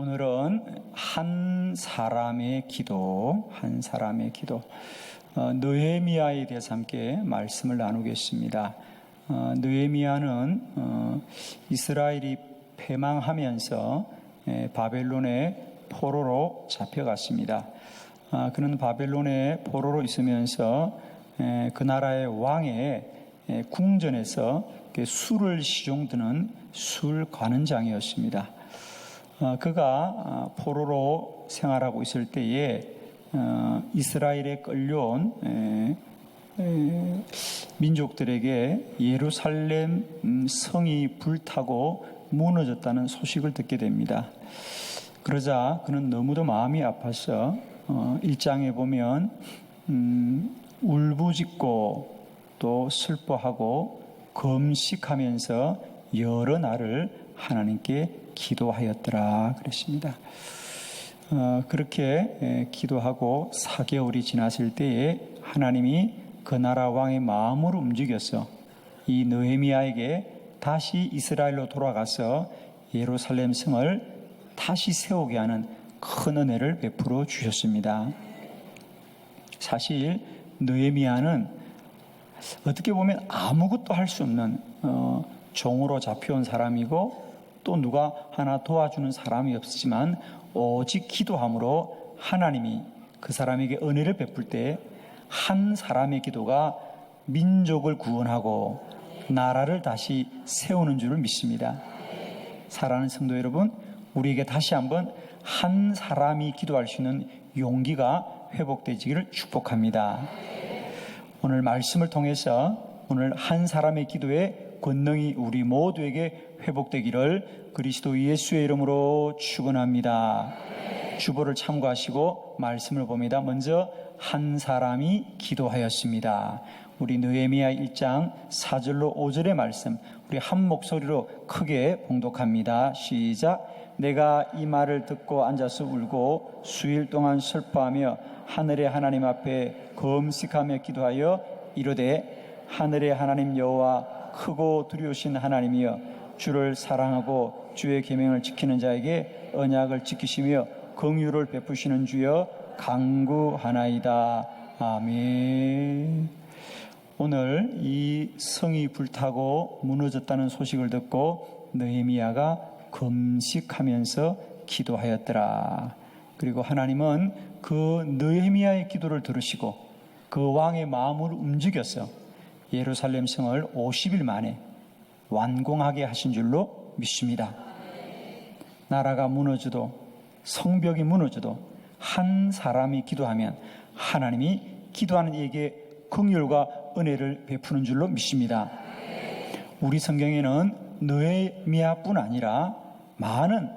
오늘은 한 사람의 기도, 느헤미야에 대해서 함께 말씀을 나누겠습니다. 느헤미야는 이스라엘이 패망하면서 바벨론의 포로로 잡혀갔습니다. 그는 바벨론의 포로로 있으면서 그 나라의 왕의 궁전에서 술을 시종드는 술 관원장이었습니다. 그가 포로로 생활하고 있을 때에 이스라엘에 끌려온 민족들에게 예루살렘 성이 불타고 무너졌다는 소식을 듣게 됩니다. 그러자 그는 너무도 마음이 아파서 1장에 보면 울부짖고 또 슬퍼하고 금식하면서 여러 날을 하나님께 기도하였더라 그랬습니다. 그렇게 기도하고 4개월이 지났을 때에 하나님이 그 나라 왕의 마음을 움직여서 이 느헤미야에게 다시 이스라엘로 돌아가서 예루살렘 성을 다시 세우게 하는 큰 은혜를 베풀어 주셨습니다. 사실 느헤미야는 어떻게 보면 아무것도 할 수 없는 종으로 잡혀온 사람이고 또 누가 하나 도와주는 사람이 없지만 오직 기도함으로 하나님이 그 사람에게 은혜를 베풀 때 한 사람의 기도가 민족을 구원하고 나라를 다시 세우는 줄을 믿습니다. 사랑하는 성도 여러분, 우리에게 다시 한번 한 사람이 기도할 수 있는 용기가 회복되기를 축복합니다. 오늘 말씀을 통해서 오늘 한 사람의 기도의 권능이 우리 모두에게 회복되기를 그리스도 예수의 이름으로 축원합니다. 주보를 참고하시고 말씀을 봅니다. 먼저 한 사람이 기도하였습니다. 우리 느헤미야 1장 4절로 5절의 말씀 우리 한 목소리로 크게 봉독합니다. 시작. 내가 이 말을 듣고 앉아서 울고 수일 동안 슬퍼하며 하늘의 하나님 앞에 금식하며 기도하여 이르되 하늘의 하나님 여호와 크고 두려우신 하나님이여 주를 사랑하고 주의 계명을 지키는 자에게 언약을 지키시며 긍휼을 베푸시는 주여 간구하나이다. 아멘. 오늘 이 성이 불타고 무너졌다는 소식을 듣고 느헤미야가 금식하면서 기도하였더라. 그리고 하나님은 그 느헤미야의 기도를 들으시고 그 왕의 마음을 움직여서 예루살렘 성을 50일 만에 완공하게 하신 줄로 믿습니다. 나라가 무너져도 성벽이 무너져도 한 사람이 기도하면 하나님이 기도하는 이에게 긍휼과 은혜를 베푸는 줄로 믿습니다. 우리 성경에는 느헤미야뿐 아니라 많은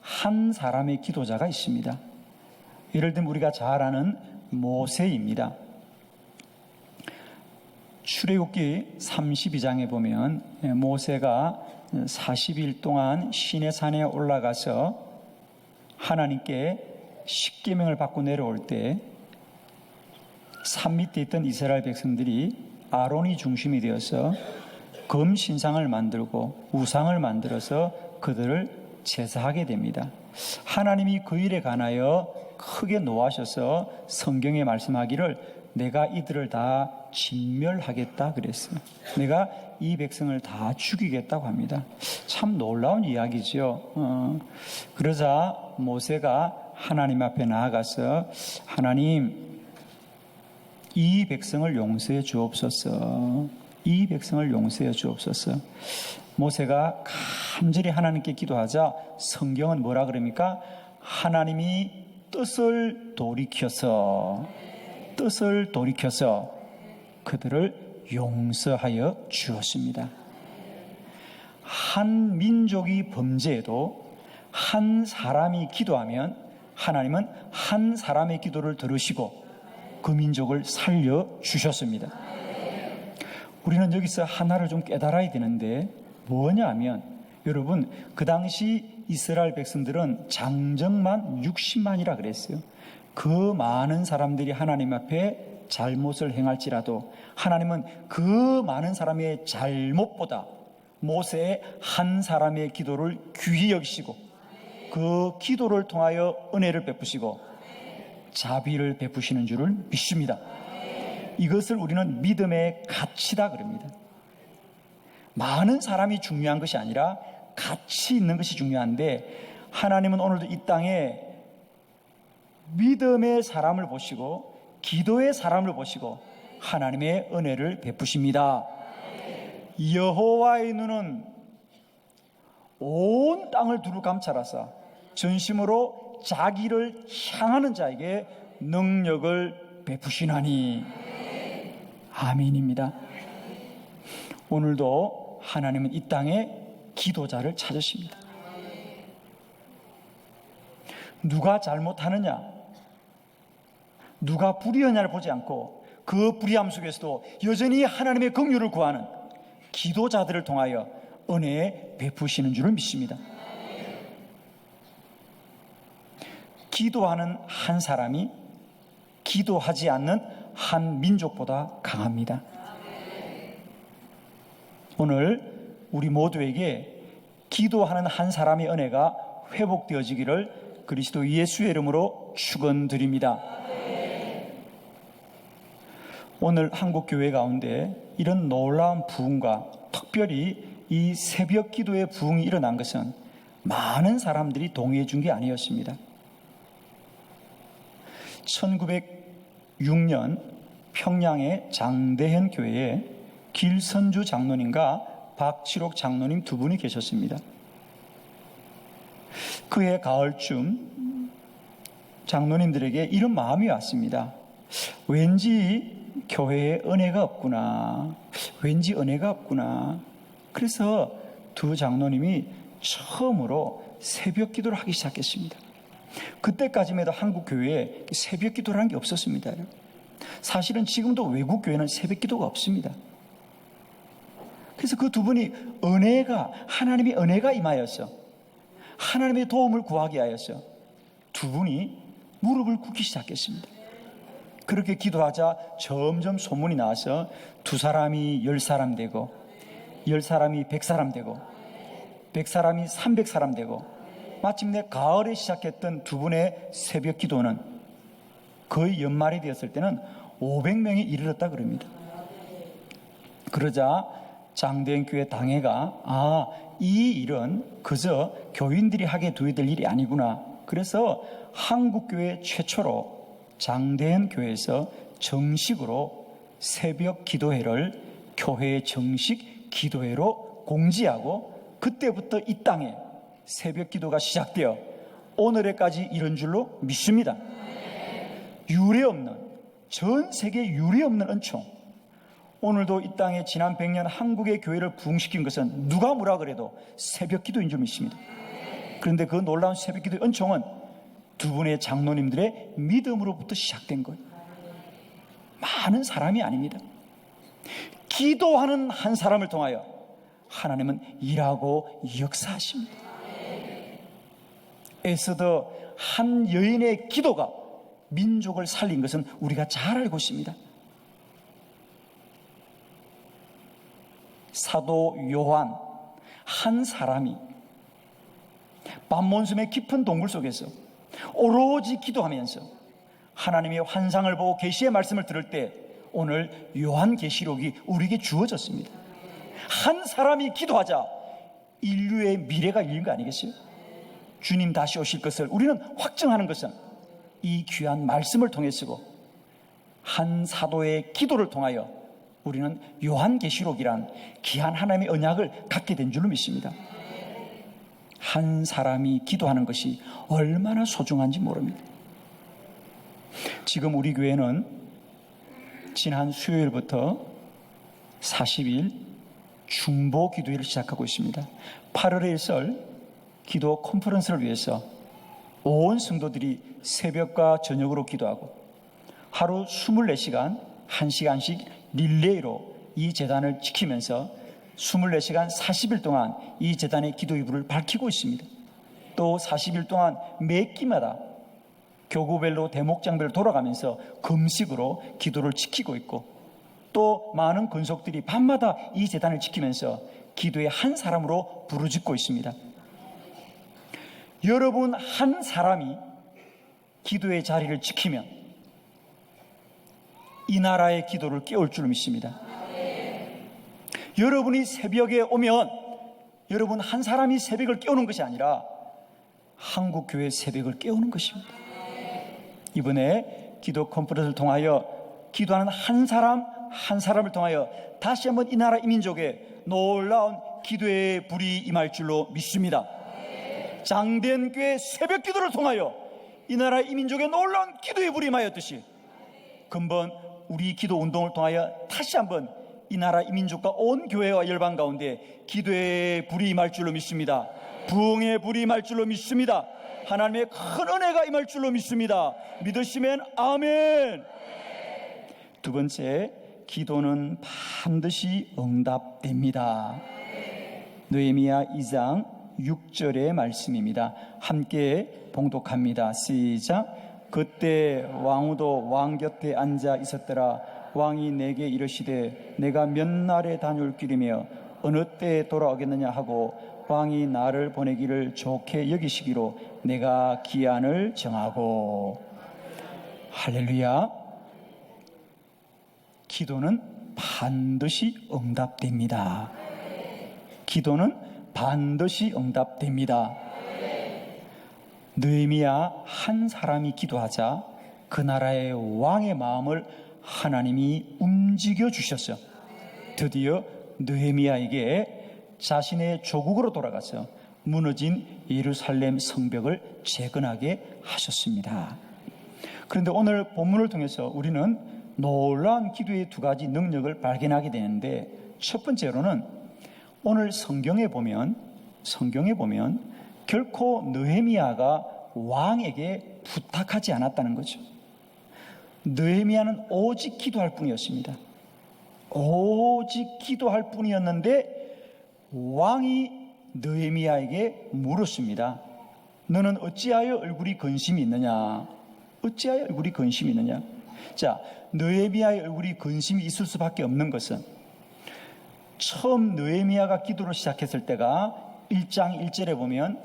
한 사람의 기도자가 있습니다. 예를 들면 우리가 잘 아는 모세입니다. 출애굽기 32장에 보면 모세가 40일 동안 시내산에 올라가서 하나님께 십계명을 받고 내려올 때 산 밑에 있던 이스라엘 백성들이 아론이 중심이 되어서 금 신상을 만들고 우상을 만들어서 그들을 제사하게 됩니다. 하나님이 그 일에 관하여 크게 노하셔서 성경에 말씀하기를 내가 이들을 다 진멸하겠다 그랬어요. 내가 이 백성을 다 죽이겠다고 합니다. 참 놀라운 이야기죠. 그러자 모세가 하나님 앞에 나아가서 하나님 이 백성을 용서해 주옵소서. 이 백성을 용서해 주옵소서. 모세가 간절히 하나님께 기도하자 성경은 뭐라 그럽니까? 하나님이 뜻을 돌이켜서 그들을 용서하여 주었습니다. 한 민족이 범죄해도 한 사람이 기도하면 하나님은 한 사람의 기도를 들으시고 그 민족을 살려주셨습니다. 우리는 여기서 하나를 좀 깨달아야 되는데 뭐냐 하면 여러분 그 당시 이스라엘 백성들은 장정만 60만이라 그랬어요. 그 많은 사람들이 하나님 앞에 잘못을 행할지라도 하나님은 그 많은 사람의 잘못보다 모세의 한 사람의 기도를 귀히 여기시고 그 기도를 통하여 은혜를 베푸시고 자비를 베푸시는 줄을 믿습니다. 이것을 우리는 믿음의 가치다 그럽니다. 많은 사람이 중요한 것이 아니라 가치 있는 것이 중요한데, 하나님은 오늘도 이 땅에 믿음의 사람을 보시고 기도의 사람을 보시고 하나님의 은혜를 베푸십니다. 여호와의 눈은 온 땅을 두루 감찰하사 전심으로 자기를 향하는 자에게 능력을 베푸시나니. 아멘입니다. 오늘도 하나님은 이 땅에 기도자를 찾으십니다. 누가 잘못하느냐, 누가 불의하냐를 보지 않고 그 불의함 속에서도 여전히 하나님의 긍휼을 구하는 기도자들을 통하여 은혜 베푸시는 줄을 믿습니다. 기도하는 한 사람이 기도하지 않는 한 민족보다 강합니다. 오늘 우리 모두에게 기도하는 한 사람의 은혜가 회복되어지기를 그리스도 예수의 이름으로 축원드립니다. 오늘 한국 교회 가운데 이런 놀라운 부흥과 특별히 이 새벽 기도의 부흥이 일어난 것은 많은 사람들이 동의해 준 게 아니었습니다. 1906년 평양의 장대현 교회에 길선주 장로님과 박칠옥 장로님 두 분이 계셨습니다. 그해 가을쯤 장로님들에게 이런 마음이 왔습니다. 왠지 교회에 은혜가 없구나. 왠지 은혜가 없구나. 그래서 두 장로님이 처음으로 새벽 기도를 하기 시작했습니다. 그때까지만 해도 한국 교회에 새벽 기도라는 게 없었습니다. 사실은 지금도 외국 교회는 새벽 기도가 없습니다. 그래서 그 두 분이 하나님의 은혜가 임하여서 하나님의 도움을 구하게 하여서 두 분이 무릎을 꿇기 시작했습니다. 그렇게 기도하자 점점 소문이 나와서 두 사람이 10사람 되고 10사람이 100사람 되고 100사람이 300사람 되고 마침내 가을에 시작했던 두 분의 새벽 기도는 거의 연말이 되었을 때는 500명에 이르렀다 그럽니다. 그러자 장대현 교회 당회가 이 일은 그저 교인들이 하게 두어야 될 일이 아니구나. 그래서 한국교회 최초로 장대현 교회에서 정식으로 새벽 기도회를 교회의 정식 기도회로 공지하고 그때부터 이 땅에 새벽 기도가 시작되어 오늘에까지 이런 줄로 믿습니다. 유례없는, 전 세계 유례없는 은총. 오늘도 이 땅에 지난 100년 한국의 교회를 부흥시킨 것은 누가 뭐라 그래도 새벽 기도인 줄 믿습니다. 그런데 그 놀라운 새벽 기도의 은총은 두 분의 장로님들의 믿음으로부터 시작된 거예요. 많은 사람이 아닙니다. 기도하는 한 사람을 통하여 하나님은 일하고 역사하십니다. 에스더 한 여인의 기도가 민족을 살린 것은 우리가 잘 알고 있습니다. 사도 요한 한 사람이 밤몬숨의 깊은 동굴 속에서 오로지 기도하면서 하나님의 환상을 보고 계시의 말씀을 들을 때 오늘 요한계시록이 우리에게 주어졌습니다. 한 사람이 기도하자 인류의 미래가 열린 거 아니겠어요? 주님 다시 오실 것을 우리는 확증하는 것은 이 귀한 말씀을 통해서고 한 사도의 기도를 통하여 우리는 요한계시록이란 귀한 하나님의 언약을 갖게 된 줄로 믿습니다. 한 사람이 기도하는 것이 얼마나 소중한지 모릅니다. 지금 우리 교회는 지난 수요일부터 40일 중보 기도회를 시작하고 있습니다. 8월의 일설 기도 컨퍼런스를 위해서 온 성도들이 새벽과 저녁으로 기도하고 하루 24시간 1시간씩 릴레이로 이 제단을 지키면서 24시간 40일 동안 이 제단의 기도의 불을 밝히고 있습니다. 또 40일 동안 매 끼마다 교구별로 대목장별로 돌아가면서 금식으로 기도를 지키고 있고 또 많은 권속들이 밤마다 이 제단을 지키면서 기도의 한 사람으로 부르짖고 있습니다. 여러분 한 사람이 기도의 자리를 지키면 이 나라의 기도를 깨울 줄 믿습니다. 여러분이 새벽에 오면 여러분 한 사람이 새벽을 깨우는 것이 아니라 한국교회 새벽을 깨우는 것입니다. 이번에 기도 컨퍼런스를 통하여 기도하는 한 사람 한 사람을 통하여 다시 한번 이 나라 이 민족에 놀라운 기도의 불이 임할 줄로 믿습니다. 장대한 교회 새벽 기도를 통하여 이 나라 이 민족에 놀라운 기도의 불이 임하였듯이 근본 우리 기도 운동을 통하여 다시 한번 이 나라 이 민족과 온 교회와 열방 가운데 기도의 불이 임할 줄로 믿습니다. 부흥의 불이 임할 줄로 믿습니다. 하나님의 큰 은혜가 임할 줄로 믿습니다. 믿으시면 아멘. 두 번째, 기도는 반드시 응답됩니다. 느헤미야 2장 6절의 말씀입니다. 함께 봉독합니다. 시작. 그때 왕후도 왕 곁에 앉아 있었더라. 왕이 내게 이르시되 내가 몇 날에 다녀올 길이며 어느 때에 돌아오겠느냐 하고 왕이 나를 보내기를 좋게 여기시기로 내가 기한을 정하고. 할렐루야. 기도는 반드시 응답됩니다. 기도는 반드시 응답됩니다. 느헤미야 한 사람이 기도하자 그 나라의 왕의 마음을 하나님이 움직여 주셨어요. 드디어 느헤미야에게 자신의 조국으로 돌아가서 무너진 예루살렘 성벽을 재건하게 하셨습니다. 그런데 오늘 본문을 통해서 우리는 놀라운 기도의 두 가지 능력을 발견하게 되는데, 첫 번째로는 오늘 성경에 보면 결코 느헤미야가 왕에게 부탁하지 않았다는 거죠. 느헤미야는 오직 기도할 뿐이었습니다. 오직 기도할 뿐이었는데 왕이 느헤미야에게 물었습니다. 너는 어찌하여 얼굴이 근심이 있느냐? 어찌하여 얼굴이 근심이 있느냐? 자, 느헤미야의 얼굴이 근심이 있을 수밖에 없는 것은 처음 느헤미야가 기도를 시작했을 때가 1장 1절에 보면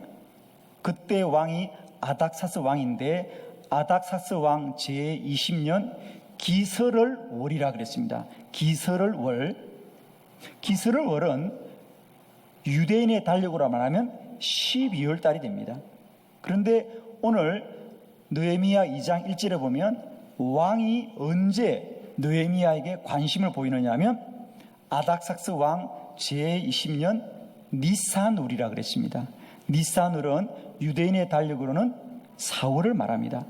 그때 왕이 아닥사스 왕인데 아닥사스 왕 제20년 기설을 월이라 그랬습니다. 기설을 월. 기설을 월은 유대인의 달력으로 말하면 12월 달이 됩니다. 그런데 오늘 느헤미야 2장 1절에 보면 왕이 언제 느헤미야에게 관심을 보이느냐 하면 아닥삭스 왕 제20년 니산울이라 그랬습니다. 니산울은 유대인의 달력으로는 4월을 말합니다.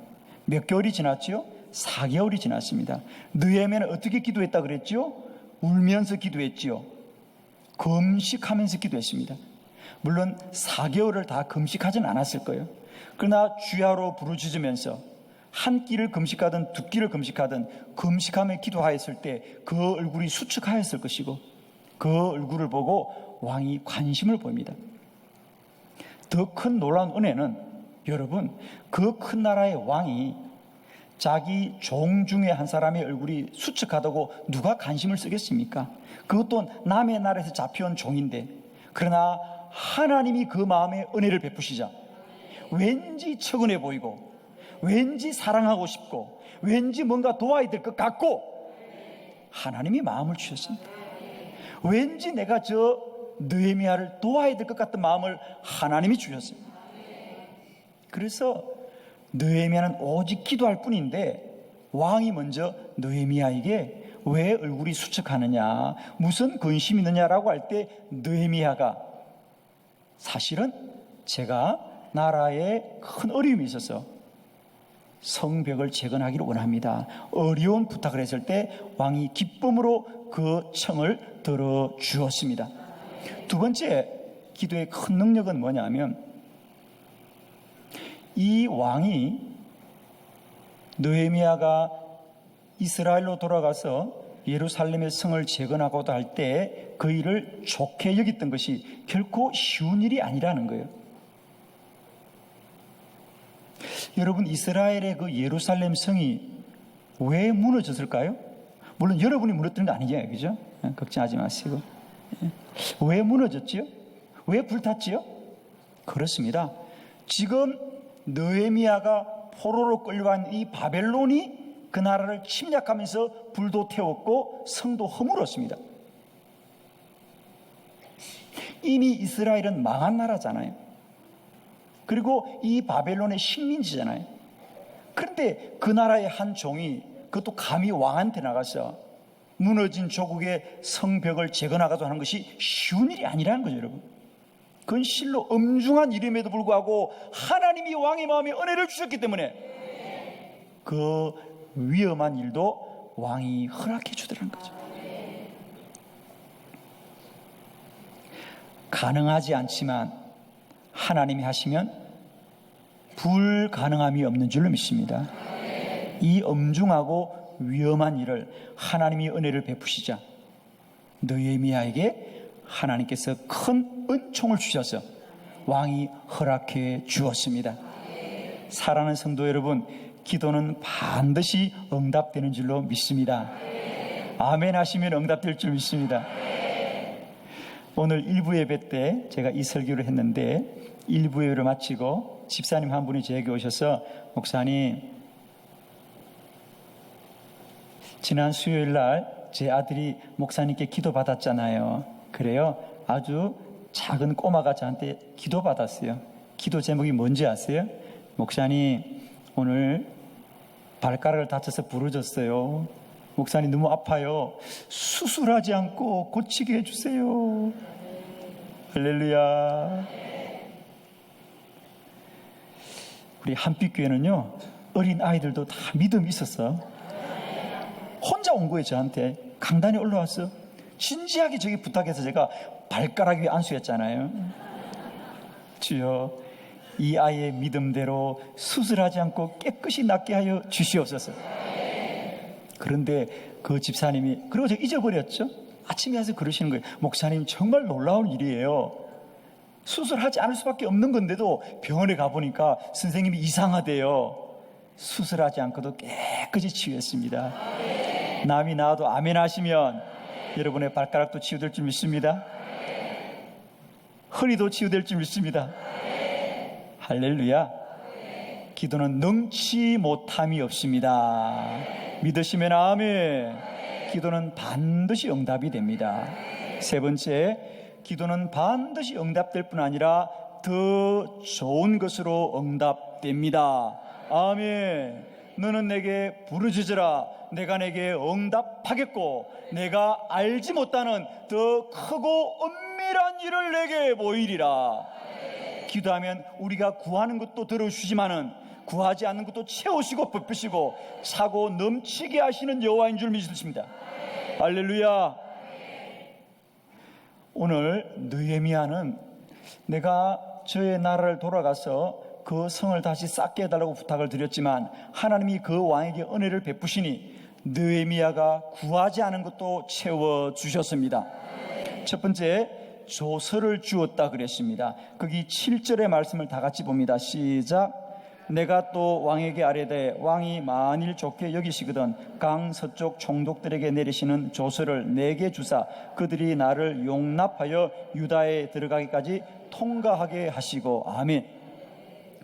몇 개월이 지났죠? 4개월이 지났습니다. 느헤미야는 어떻게 기도했다 그랬죠? 울면서 기도했지요. 금식하면서 기도했습니다. 물론 4개월을 다 금식하진 않았을 거예요. 그러나 주야로 부르짖으면서 한 끼를 금식하든 두 끼를 금식하든 금식하며 기도하였을 때 그 얼굴이 수축하였을 것이고 그 얼굴을 보고 왕이 관심을 보입니다. 더 큰 놀라운 은혜는 여러분, 그 큰 나라의 왕이 자기 종 중에 한 사람의 얼굴이 수척하다고 누가 관심을 쓰겠습니까? 그것도 남의 나라에서 잡혀온 종인데, 그러나 하나님이 그 마음에 은혜를 베푸시자 왠지 측은해 보이고 왠지 사랑하고 싶고 왠지 뭔가 도와야 될 것 같고 하나님이 마음을 주셨습니다. 왠지 내가 저 느헤미야를 도와야 될 것 같은 마음을 하나님이 주셨습니다. 그래서 느헤미야는 오직 기도할 뿐인데 왕이 먼저 느헤미야에게 왜 얼굴이 수척하느냐, 무슨 근심이 있느냐라고 할 때 느헤미야가 사실은 제가 나라에 큰 어려움이 있어서 성벽을 재건하기를 원합니다, 어려운 부탁을 했을 때 왕이 기쁨으로 그 청을 들어주었습니다. 두 번째 기도의 큰 능력은 뭐냐면 이 왕이 느헤미야가 이스라엘로 돌아가서 예루살렘의 성을 재건하고도 할 때 그 일을 좋게 여겼던 것이 결코 쉬운 일이 아니라는 거예요. 여러분, 이스라엘의 그 예루살렘 성이 왜 무너졌을까요? 물론 여러분이 무너뜨린 거 아니죠, 그죠? 걱정하지 마시고. 왜 무너졌지요? 왜 불탔지요? 그렇습니다. 지금 느헤미야가 포로로 끌려간 이 바벨론이 그 나라를 침략하면서 불도 태웠고 성도 허물었습니다. 이미 이스라엘은 망한 나라잖아요. 그리고 이 바벨론의 식민지잖아요. 그런데 그 나라의 한 종이 그것도 감히 왕한테 나가서 무너진 조국의 성벽을 재건하고자 하는 것이 쉬운 일이 아니라는 거죠, 여러분. 그건 실로 엄중한 일임에도 불구하고 하나님이 왕의 마음에 은혜를 주셨기 때문에 그 위험한 일도 왕이 허락해 주더라는 거죠. 가능하지 않지만 하나님이 하시면 불가능함이 없는 줄로 믿습니다. 이 엄중하고 위험한 일을 하나님이 은혜를 베푸시자 느헤미야에게 하나님께서 큰 은총을 주셔서 왕이 허락해 주었습니다. 사랑하는 성도 여러분, 기도는 반드시 응답되는 줄로 믿습니다. 아멘 하시면 응답될 줄 믿습니다. 오늘 1부 예배 때 제가 이 설교를 했는데 1부 예배를 마치고 집사님 한 분이 저에게 오셔서 목사님, 지난 수요일 날 제 아들이 목사님께 기도받았잖아요. 그래요? 아주 작은 꼬마가 저한테 기도받았어요. 기도 제목이 뭔지 아세요? 목사님, 오늘 발가락을 다쳐서 부러졌어요. 목사님 너무 아파요. 수술하지 않고 고치게 해주세요. 할렐루야. 우리 한빛교회는요, 어린 아이들도 다 믿음이 있었어. 혼자 온 거예요. 저한테 강단에 올라왔어. 진지하게 저기 부탁해서 제가 발가락 위에 안수했잖아요. 주여, 이 아이의 믿음대로 수술하지 않고 깨끗이 낫게 하여 주시옵소서. 그런데 그 집사님이, 그리고 제가 잊어버렸죠. 아침에 와서 그러시는 거예요. 목사님, 정말 놀라운 일이에요. 수술하지 않을 수밖에 없는 건데도 병원에 가보니까 선생님이 이상하대요. 수술하지 않고도 깨끗이 치유했습니다. 남이 나와도 아멘 하시면 여러분의 발가락도 치유될 줄 믿습니다. 허리도 치유될 줄 믿습니다. 할렐루야. 기도는 능치 못함이 없습니다. 믿으시면 아멘. 기도는 반드시 응답이 됩니다. 세 번째, 기도는 반드시 응답될 뿐 아니라 더 좋은 것으로 응답됩니다. 아멘. 너는 내게 부르짖으라. 내가 내게 응답하겠고 내가 알지 못하는 더 크고 은밀한 일을 내게 보이리라. 기도하면 우리가 구하는 것도 들어주시지만은 구하지 않는 것도 채우시고 베푸시고 차고 넘치게 하시는 여호와인 줄 믿습니다. 할렐루야. 오늘 느헤미야는 내가 저의 나라를 돌아가서 그 성을 다시 쌓게 해달라고 부탁을 드렸지만 하나님이 그 왕에게 은혜를 베푸시니 느헤미야가 구하지 않은 것도 채워주셨습니다. 첫 번째, 조서를 주었다 그랬습니다. 거기 7절의 말씀을 다 같이 봅니다. 시작. 내가 또 왕에게 아뢰되 왕이 만일 좋게 여기시거든 강 서쪽 총독들에게 내리시는 조서를 내게 주사 그들이 나를 용납하여 유다에 들어가기까지 통과하게 하시고. 아멘.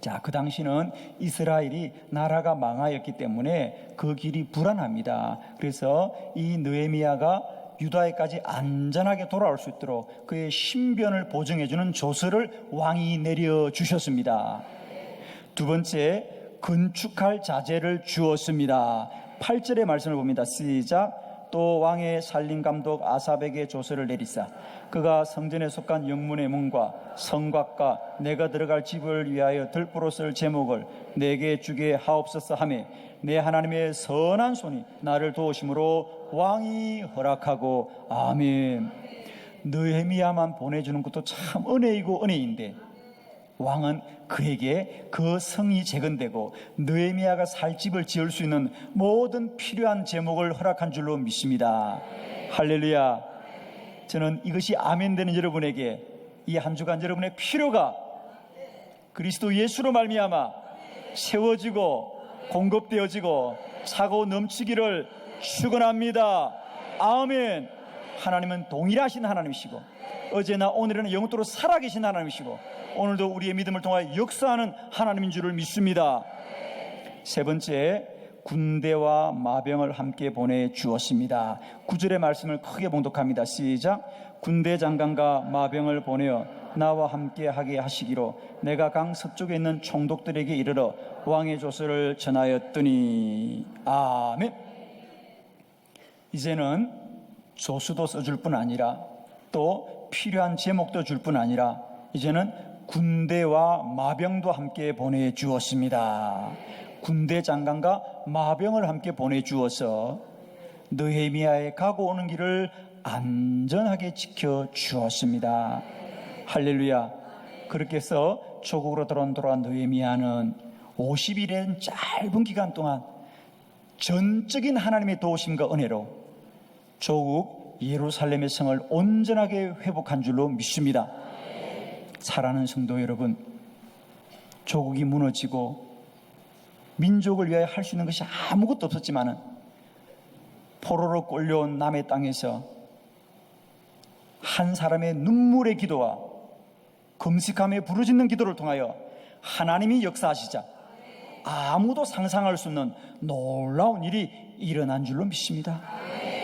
자, 그 당시는 이스라엘이 나라가 망하였기 때문에 그 길이 불안합니다. 그래서 이 느헤미야가 유다에까지 안전하게 돌아올 수 있도록 그의 신변을 보증해주는 조서를 왕이 내려주셨습니다. 두 번째, 건축할 자재를 주었습니다. 8절의 말씀을 봅니다. 시작. 또 왕의 살림감독 아삽에게 조서를 내리사 그가 성전에 속한 영문의 문과 성곽과 내가 들어갈 집을 위하여 들보로 쓸 제목을 내게 주게 하옵소서 하며 내 하나님의 선한 손이 나를 도우심으로 왕이 허락하고. 아멘. 느헤미야만 보내주는 것도 참 은혜이고 은혜인데 왕은 그에게 그 성이 재건되고 느헤미야가 살 집을 지을 수 있는 모든 필요한 제목을 허락한 줄로 믿습니다. 할렐루야. 저는 이것이 아멘 되는 여러분에게 이 한 주간 여러분의 필요가 그리스도 예수로 말미암아 채워지고 공급되어지고 차고 넘치기를 축원합니다. 아멘. 하나님은 동일하신 하나님이시고 어제나 오늘은 영원토록 살아계신 하나님이시고 오늘도 우리의 믿음을 통하여 역사하는 하나님인 줄을 믿습니다. 세 번째, 군대와 마병을 함께 보내주었습니다. 9절의 말씀을 크게 봉독합니다. 시작. 군대 장관과 마병을 보내어 나와 함께 하게 하시기로 내가 강 서쪽에 있는 총독들에게 이르러 왕의 조서를 전하였더니. 아멘. 이제는 조서도 써줄 뿐 아니라 또 필요한 제목도 줄 뿐 아니라 이제는 군대와 마병도 함께 보내주었습니다. 군대 장관과 마병을 함께 보내주어서 느헤미야의 가고 오는 길을 안전하게 지켜주었습니다. 할렐루야. 그렇게 해서 조국으로 돌아온 느헤미야는 50일의 짧은 기간 동안 전적인 하나님의 도우심과 은혜로 조국 예루살렘의 성을 온전하게 회복한 줄로 믿습니다. 사랑하는 성도 여러분, 조국이 무너지고 민족을 위하여 할 수 있는 것이 아무것도 없었지만은 포로로 끌려온 남의 땅에서 한 사람의 눈물의 기도와 금식함에 부르짖는 기도를 통하여 하나님이 역사하시자 아무도 상상할 수 없는 놀라운 일이 일어난 줄로 믿습니다.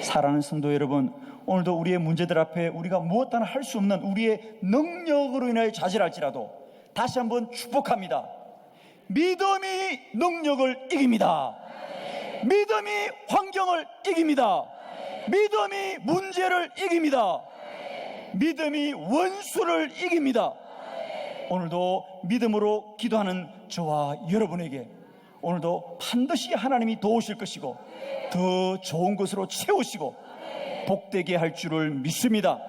사랑하는 성도 여러분, 오늘도 우리의 문제들 앞에 우리가 무엇 하나 할 수 없는 우리의 능력으로 인하여 좌절할지라도 다시 한번 축복합니다. 믿음이 능력을 이깁니다. 믿음이 환경을 이깁니다. 믿음이 문제를 이깁니다. 믿음이 원수를 이깁니다. 오늘도 믿음으로 기도하는 저와 여러분에게 오늘도 반드시 하나님이 도우실 것이고 더 좋은 것으로 채우시고 복되게 할 줄을 믿습니다.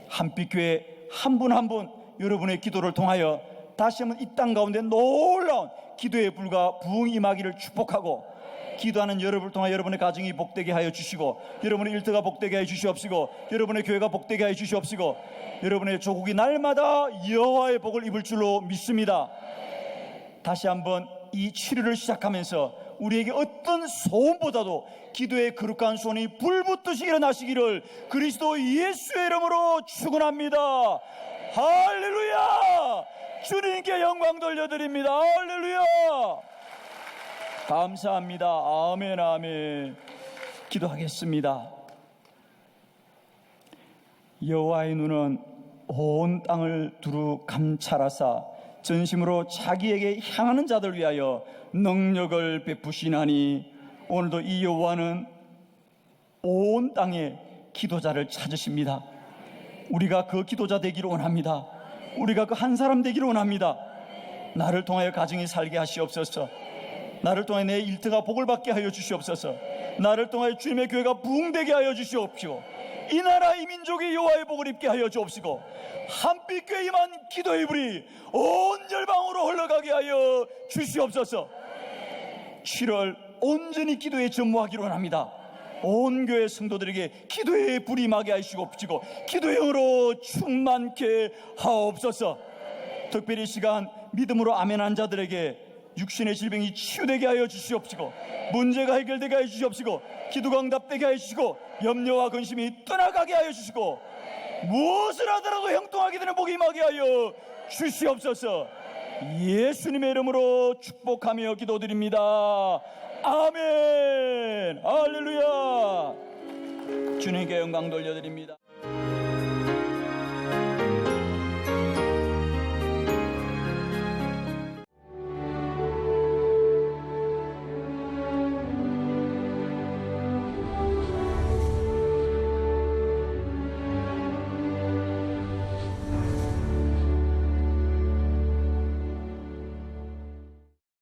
한빛교회 한 분 한 분 여러분의 기도를 통하여 다시 한번 이 땅 가운데 놀라운 기도의 불과 부흥이 임하기를 축복하고, 기도하는 여러분을 통하여 여러분의 가정이 복되게 하여 주시고, 여러분의 일터가 복되게 하여 주시옵시고, 여러분의 교회가 복되게 하여 주시옵시고, 여러분의 조국이 날마다 여호와의 복을 입을 줄로 믿습니다. 다시 한번 이 치료를 시작하면서 우리에게 어떤 소원보다도 기도의 거룩한 소원이 불붙듯이 일어나시기를 그리스도 예수의 이름으로 축원합니다. 할렐루야! 주님께 영광 돌려드립니다. 할렐루야! 감사합니다. 아멘, 아멘. 기도하겠습니다. 여호와의 눈은 온 땅을 두루 감찰하사 전심으로 자기에게 향하는 자들 위하여 능력을 베푸시나니, 오늘도 이 여호와는 온 땅에 기도자를 찾으십니다. 우리가 그 기도자 되기를 원합니다. 우리가 그 한 사람 되기를 원합니다. 나를 통하여 가정이 살게 하시옵소서. 나를 통해 내 일터가 복을 받게 하여 주시옵소서. 나를 통하여 주님의 교회가 부흥되게 하여 주시옵시고, 이 나라 이 민족이 여호와의 복을 입게 하여 주옵시고, 한빛교회 임한 기도의 불이 온 열방으로 흘러가게 하여 주시옵소서. 7월 온전히 기도에 전무하기로 합니다. 온 교회 성도들에게 기도의 불이 임하게 하시옵시고, 기도의 영으로 충만케 하옵소서. 특별히 이 시간 믿음으로 아멘한 자들에게 육신의 질병이 치유되게 하여 주시옵시고, 문제가 해결되게 하여 주시옵시고, 기도가 응답되게 하여 주시고, 염려와 근심이 떠나가게 하여 주시고, 무엇을 하더라도 형통하게 되는 복이 임하게 하여 주시옵소서. 예수님의 이름으로 축복하며 기도드립니다. 아멘. 할렐루야. 주님께 영광 돌려드립니다.